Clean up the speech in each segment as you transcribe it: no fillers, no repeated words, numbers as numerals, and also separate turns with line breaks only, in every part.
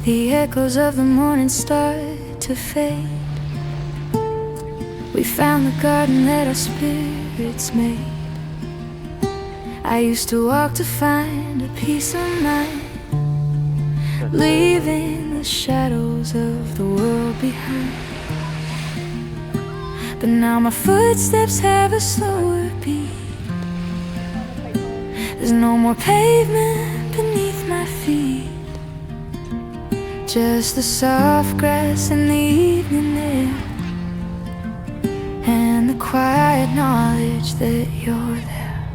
The echoes of the morning start to fade. We found the garden that our spirits made. I used to walk to find a peace of mind, leaving the shadows of the world behind. But now my footsteps have a slower beat. There's no more pavement beneath my feet, just the soft grass in the evening air, and the quiet knowledge that you're there.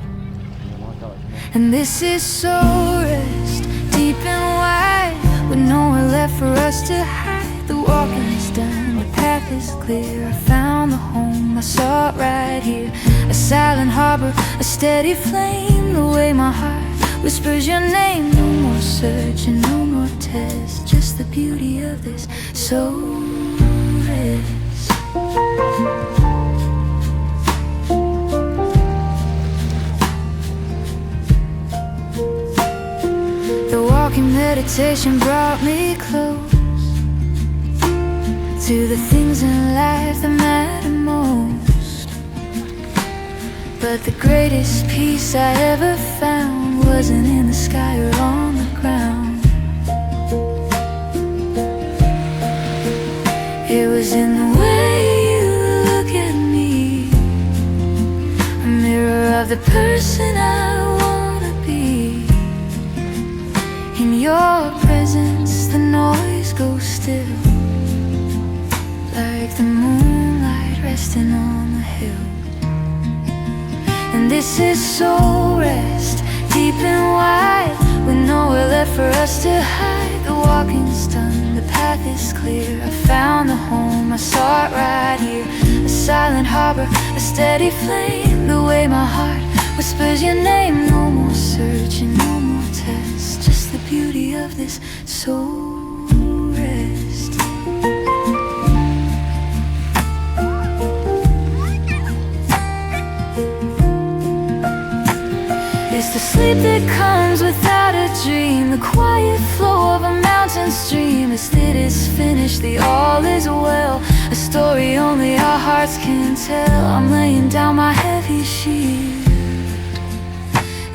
And this is soul rest, deep and wide, with nowhere left for us to hide. The walking is done, the path is clear. I found the home, I saw it right here. A silent harbor, a steady flame. The way my heart whispers your name. No more searching, no more tests, just the beauty of this soul rest. The walking meditation brought me close to the things in life that matter most. But the greatest peace I ever found wasn't in the sky or on the ground. It was in the way you look at me, a mirror of the person I wanna be. In your presence the noise goes still, like the moonlight resting on the hill. And this is soul rest, deep and wide, with nowhere left for us to hide. The walking's done, the path is clear. I found the home, I saw it right here. A silent harbor, a steady flame. The way my heart whispers your name. No more searching, no more tests, just the beauty of this soul rest. It's the sleep that comes without a dream, the quiet flow of a mountain stream. It's that it's finished, the all is well, a story only our hearts can tell. I'm laying down my heavy shield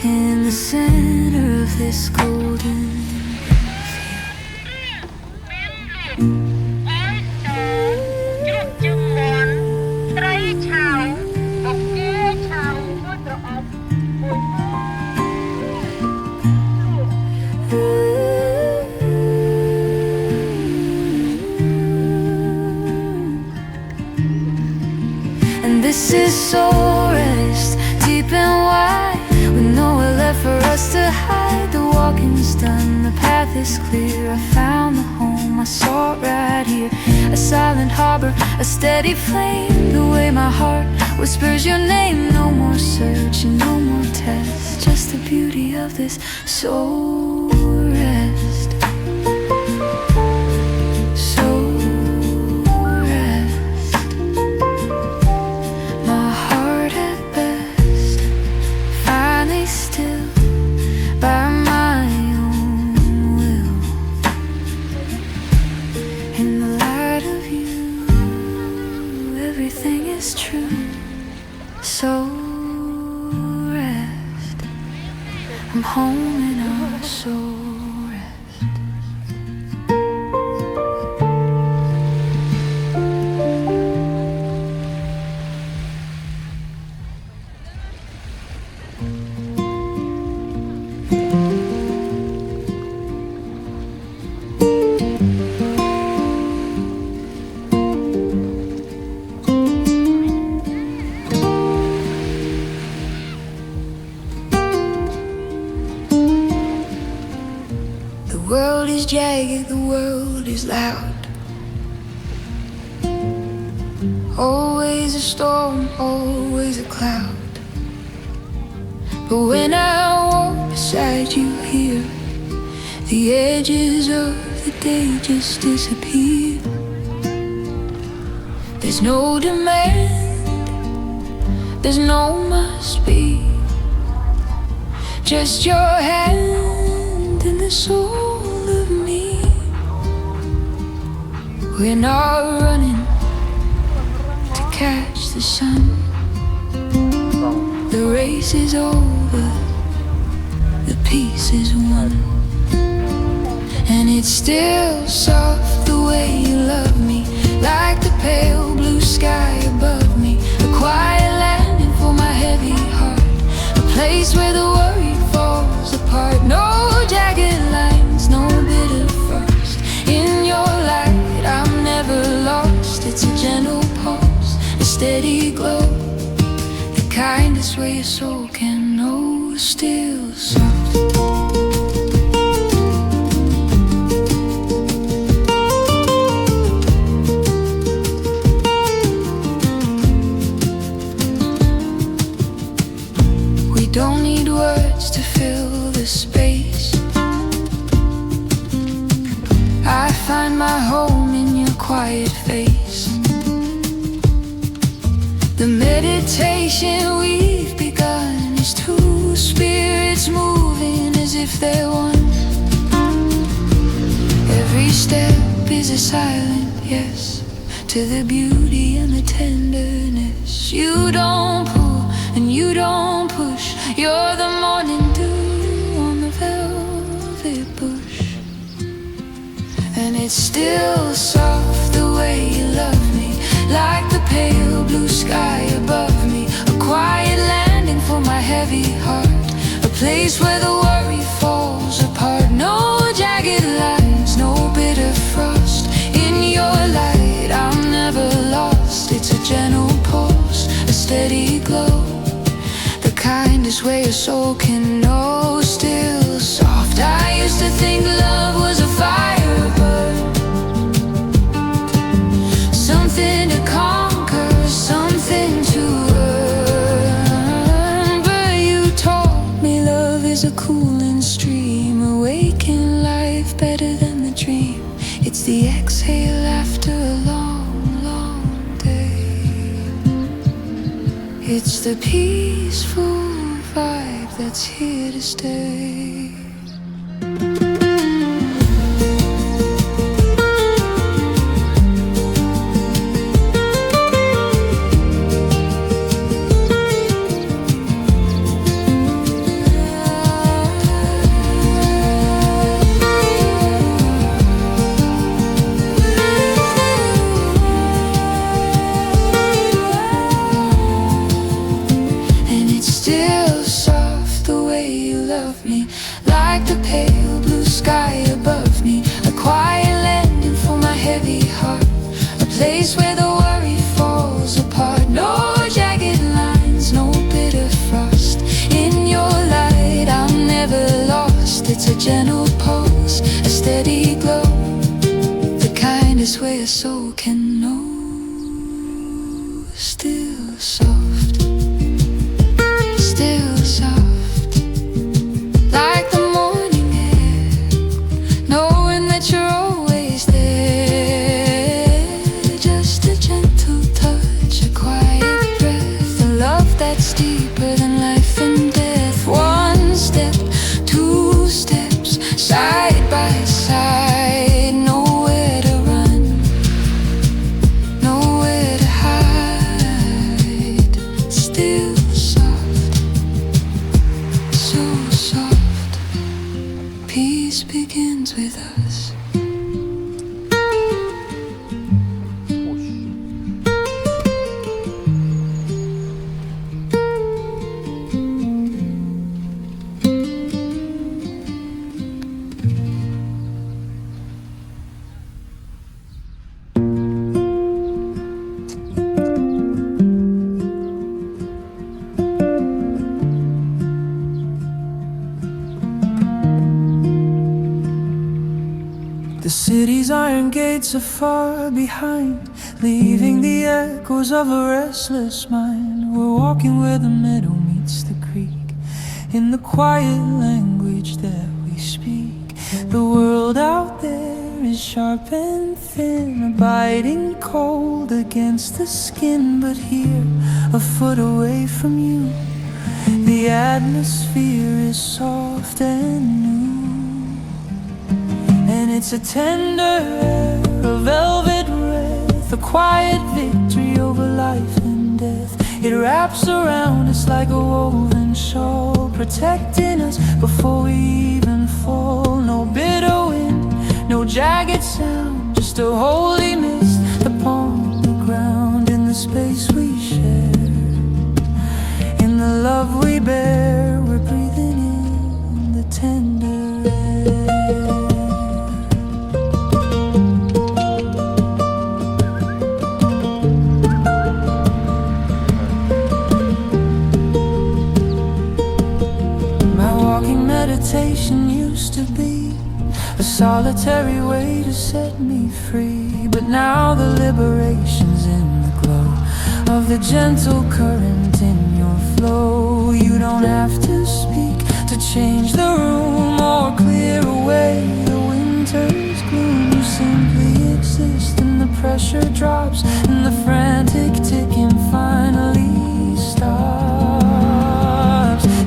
in the center of this golden This is soul rest, deep and wide, with nowhere left for us to hide. The walking's done, the path is clear. I found the home, I saw it right here. A silent harbor, a steady flame. The way my heart whispers your name. No more searching, no more tests, just the beauty of this soul rest. Soul rest, I'm home in our soul rest. The world is jagged, the world is loud. Always a storm, always a cloud. But when I walk beside you here, the edges of the day just disappear. There's no demand, there's no must be, just your hand in the soul of me. We're not running to catch the sun. The race is over, the peace is won. And it's still soft the way you love me, like the pale blue sky above me. A quiet landing for my heavy heart, a place where the worry falls apart. No jagged lines, no bitter frost. In your light I'm never lost. It's a gentle pulse, a steady glow, the kindest way your soul can know. Still soft. Don't need words to fill the space. I find my home in your quiet face. The meditation we've begun is two spirits moving as if they're one. Every step is a silent yes to the beauty and the tenderness. You don't pull and you don't push. You're the morning dew on the velvet bush. And it's still soft the way you love me, like the pale blue sky above me. A quiet landing for my heavy heart, a place where the worry falls apart. No jagged lines, no bitter frost. In your light I'm never lost. It's a gentle pulse, a steady glow, the kindest way your soul can know. Still soft. I used to think love was a firebird, something to conquer, something to earn. But you taught me love is a cooling stream, awaken life better than the dream. It's the exhale after a long, long day. It's the peaceful vibe that's here to stay. Like the pale blue sky above me, a quiet landing for my heavy heart, a place where the worry falls apart. No jagged lines, no bitter frost. In your light I'm never lost. It's a gentle pulse, a steady glow, the kindest way a soul can know. Still soft, still soft. Like the morning air, knowing that you're always there. Just a gentle touch, a quiet breath, a love that's deeper than life and death. One step, two steps, side by side. Nowhere to run, nowhere to hide. Still soft, so soft. Peace begins with us.
The city's iron gates are far behind, leaving the echoes of a restless mind. We're walking where the meadow meets the creek, in the quiet language that we speak. The world out there is sharp and thin, a biting cold against the skin. But here, a foot away from you, the atmosphere is soft and new. And it's a tender air, a velvet a quiet victory over life and death. It wraps around us like a woven shawl, protecting us before we even fall. No bitter wind, no jagged sound, just a holy mist upon the ground. In the space we share, in the love we bear, we're breathing in the tender air. My walking meditation used to be a solitary way to set me free, but now the liberation's in the glow of the gentle current in your flow. You don't have to speak to change the room or clear away the winter's gloom. You simply exist and the pressure drops and the frantic ticking finally stops.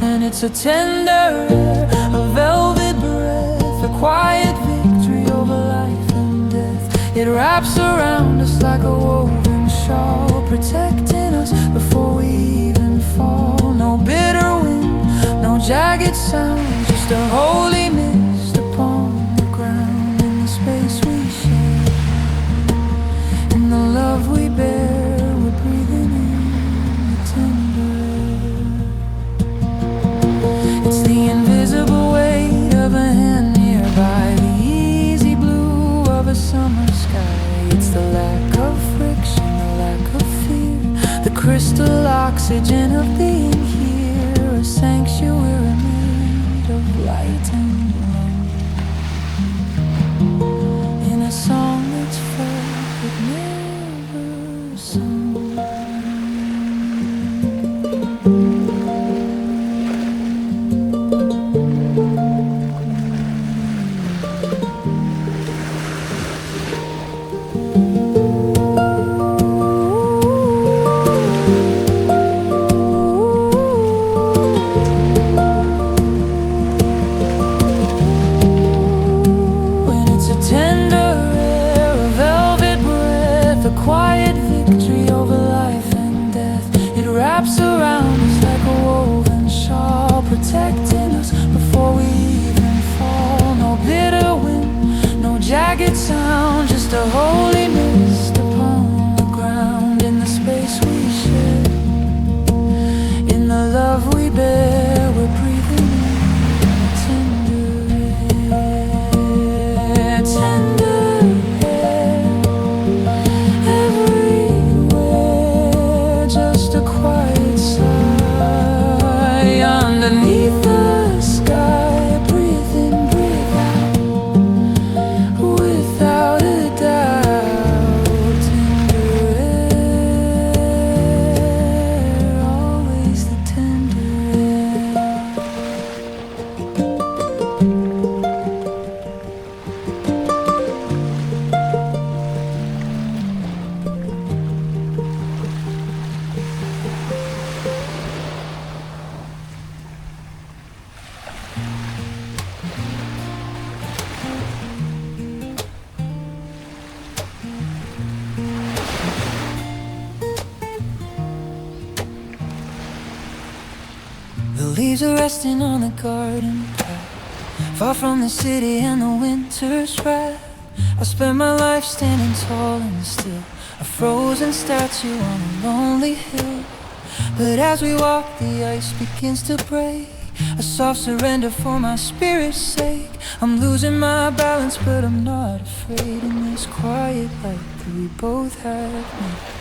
And it's a tender air, a velvet breath, a quiet victory over life and death. It wraps around us like a woven shawl, protecting us before we even fall. No bitter wind, no jagged sound, just a holy mist upon the ground. In the space we share, in the love we bear, we're breathing in the tender air. It's the invisible weight of a hand nearby, the easy blue of a summer sky. It's the lack of friction, the lack of fear, the crystal oxygen of being here, a sanctuary made of light and love, in a song that's felt but never sung. Protecting us before we even fall. No bitter wind, no jagged sound, just a holy mist upon the ground. In the space we share, in the love we bear, we're breathing in tender air, tender air. Everywhere, just a quiet sigh underneath the sky. Breathe in, breathe out, without a doubt. Tender air, always the tender air. The leaves are resting on the garden path, far from the city and the winter's wrath. I spent my life standing tall and still, a frozen statue on a lonely hill. But as we walk, the ice begins to break, a soft surrender for my spirit's sake. I'm losing my balance, but I'm not afraid in this quiet light that we both have made.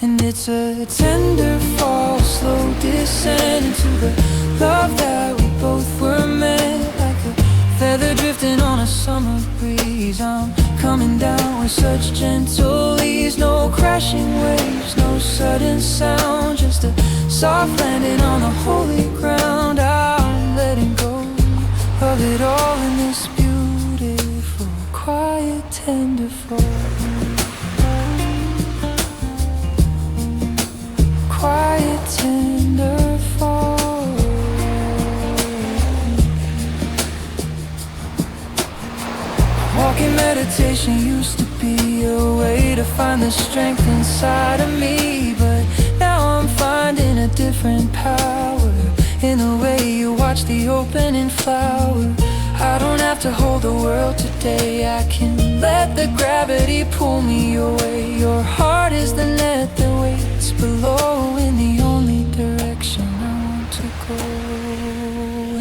And it's a tender fall, slow descent into the love that we both were meant. Like a feather drifting on a summer breeze, I'm coming down with such gentle ease. No crashing waves, no sudden sound, just a soft landing on the holy ground. I'm letting go of it all in this beautiful, quiet, tender fall. Quiet, tender fall. Walking meditation used to be a way to find the strength inside of me. But now I'm finding a different power in the way you watch the opening flower. I don't have to hold the world today, I can let the gravity pull me away. Your heart is the net that waits below in the only direction I want to go.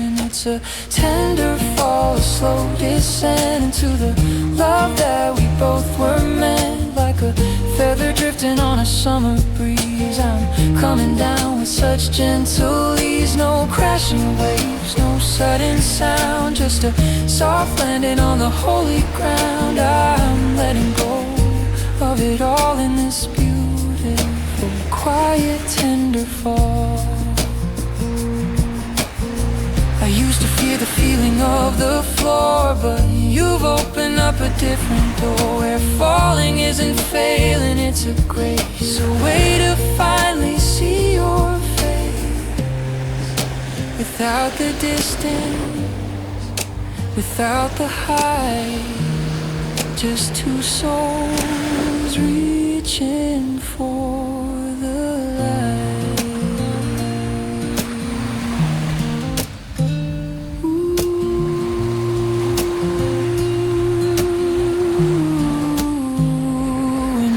And it's a tender fall, a slow descent into the love that we both were meant. Like a feather drifting on a summer breeze, I'm coming down with such gentle ease. No crashing waves, no sudden sound, just a soft landing on the holy ground. I'm letting go of it all in this beautiful, quiet, tender fall. I used to fear the feeling of the floor, but you've opened up a different door where falling isn't failing, it's a grace, a way to finally see your face without the distance, without the height, just two souls reaching for the light.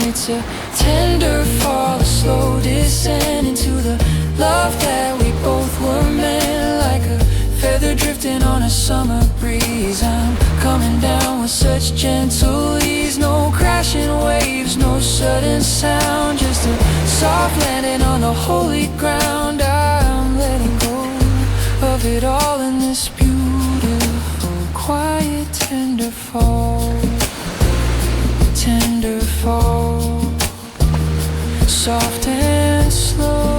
It's a tender fall, a slow descent into the love that we both were meant. Like a feather drifting on a summer breeze, I'm coming down with such gentle ease. No crashing waves, no sudden sound, just a soft landing on the holy ground. I'm letting go of it all in this beautiful, quiet, tender fall. Tender fall, soft and slow,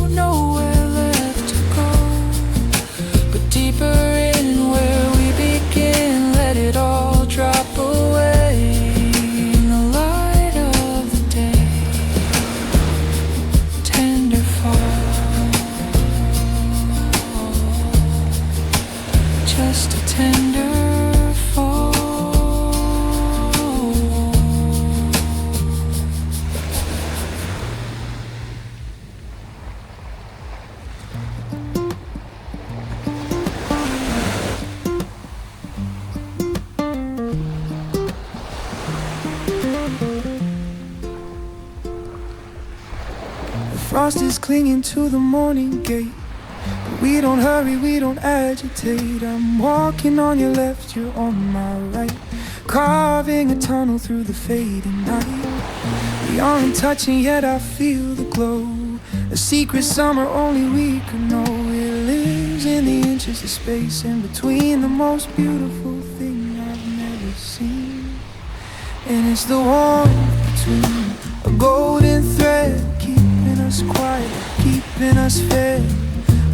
nowhere left to go, but deeper in where we begin. Let it all drop away in the light of the day. Tender fall, just a tender
Frost is clinging to the morning gate, but we don't hurry, we don't agitate. I'm walking on your left, you're on my right, carving a tunnel through the fading night. We aren't touching yet, I feel the glow, a secret summer only we could know. It lives in the inches of space in between, the most beautiful thing I've never seen. And it's the warmth between a golden thread, keeping us quiet, keeping us fed.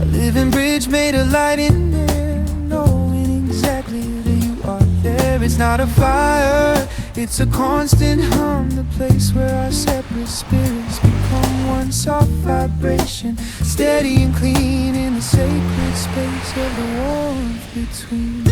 A living bridge made of light in there, knowing exactly that you are there. It's not a fire, it's a constant hum, the place where our separate spirits become one soft vibration, steady and clean in the sacred space of the warmth between.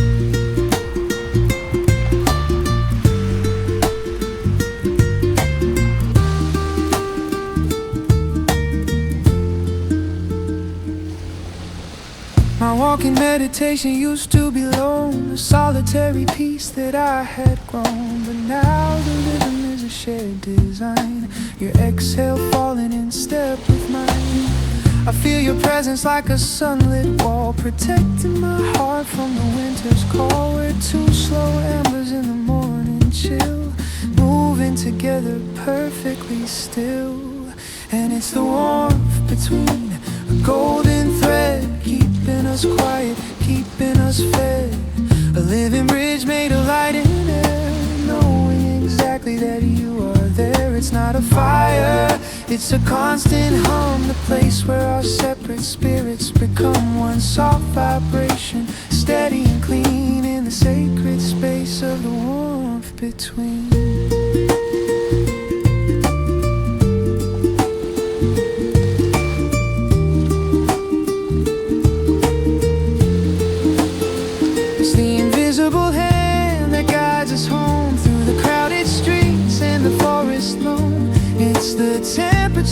My walking meditation used to be lone, a solitary piece that I had grown. But now the rhythm is a shared design, your exhale falling in step with mine. I feel your presence like a sunlit wall, protecting my heart from the winter's call. We're two slow embers in the morning chill, moving together perfectly still. And it's the warmth between a golden thread, keeping us quiet, keeping us fed. A living bridge made of light and air, knowing exactly that you are there. It's not a fire, it's a constant hum, the place where our separate spirits become one soft vibration, steady and clean in the sacred space of the warmth between. Hand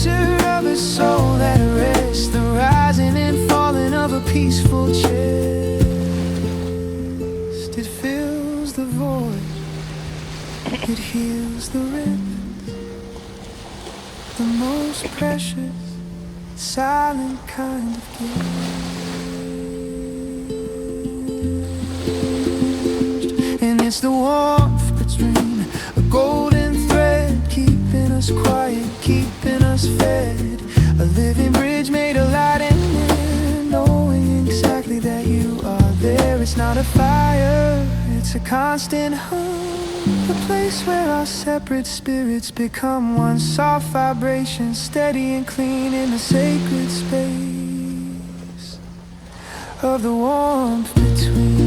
picture of a soul at rest, the rising and falling of a peaceful chest. It fills the void, it heals the rhythms, the most precious, silent kind of gift. And it's the warmth between a golden thread, keeping us quiet, keeping us fed. A living bridge made of light and air, knowing exactly that you are there. It's not a fire, it's a constant hum, a place where our separate spirits become one soft vibration, steady and clean in the sacred space of the warmth between.